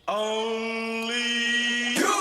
Only you.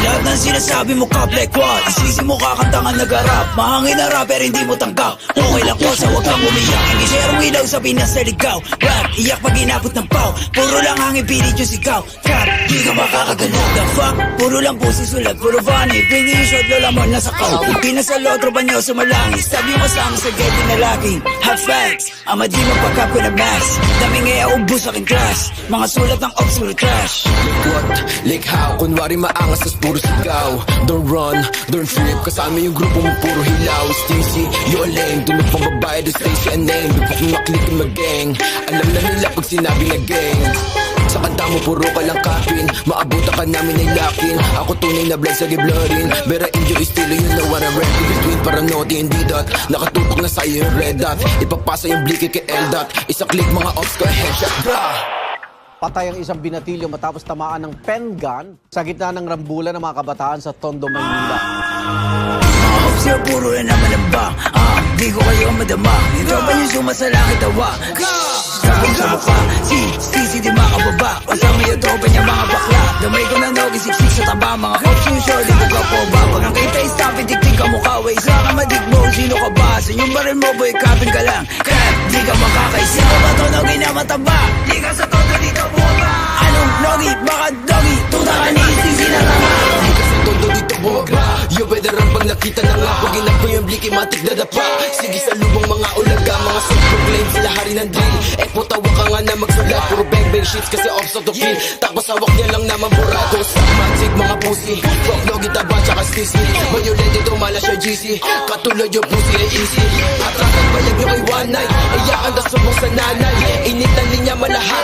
Lahat ng sinasabi mo ka black wall, isisi mo kakantangan nag-arap. Mahangin na rapper hindi mo tanggap. Okay lang ko sa wag kang umiyak. Hindi share ilaw sa Pinas na ligaw. Rap, iyak pag inabot ng pau. Puro lang hangin pilit yung sigaw. Cap, di ka makakagalaw. The fuck, puro lang pusi sulat, puro funny. Bring yung shot, lola mo nasa kaw. Pinas sa lotro ba nyo sumalangis? Sabi mo kasama sa getty na laging hot facts. Ama di magpagkap ko na max. Daming ngaya ubus aking class. Mga sulat ng ops puro trash. What? Like how? Kunwari maangas tas puro sigaw. Don't run, don't trip. Kasama yung grupo mo puro hilaw. Stacy, you're lame. Tulog pang babae, do Stacy and name. Bukok mo maklik yung mag-gang. Alam na nila pag sinabi na gang. Sa kanta mo puro ka lang kapin. Maabutan ka namin ay lakin. Ako tunay na blood sa giblorin. Vera Indio is still you know what I'm ready. Between Paranote and D-Dot. Nakatutok na sa'yo yung red dot. Ipapasa yung bliki kay L-Dot. Isa click mga ops ko headshot bra. Patay ang isang binatilyo matapos tamaan ng pen gun sa gitna ng rambulan ng mga kabataan sa Tondo, Maynila. Mga ops yun, puro na naman ang bang. Di ko kayo madama. Ito ba yung sumasalangit tawa? Sabong sa mukha, si di makababa. Kasama yung tropa niya mga bakla. Damay ko na nogi, siksik sa taba. Mga ops yung short, dito ka po ba? Pag ang kita stop, itik-tik ka mukha. Way isa ka madigmo, sino ka ba? Sa yung baril mo, boy, kapin ka lang. Kaya di ka makakaisa. Sino ba to nogi na mataba? Di ka sa todo, di ka buwaba. Anong nogi? Baka dogi? Tuta ka ni sisi na tama. Di ka sa todo dito bumaba. Yo, veteran pag nakita na nga. Pag inap ko yung bliki, matik na dapa. Sige sa lubong mga ulaga. Mga self-proclaim sila hari ng drill. Tawa ka nga na magsulat. Puro bang-bang shits kasi off sa to feel. Tapos hawak niya lang naman burato. Stop magic mga pussy. Fuck logi taba tsaka stisi. Violent ito mala siya GC. Katulad yung pussy ay easy. Atrasan bayag nyo kay one night. Iyakan na subong sa nanay. Init ang linya malahat.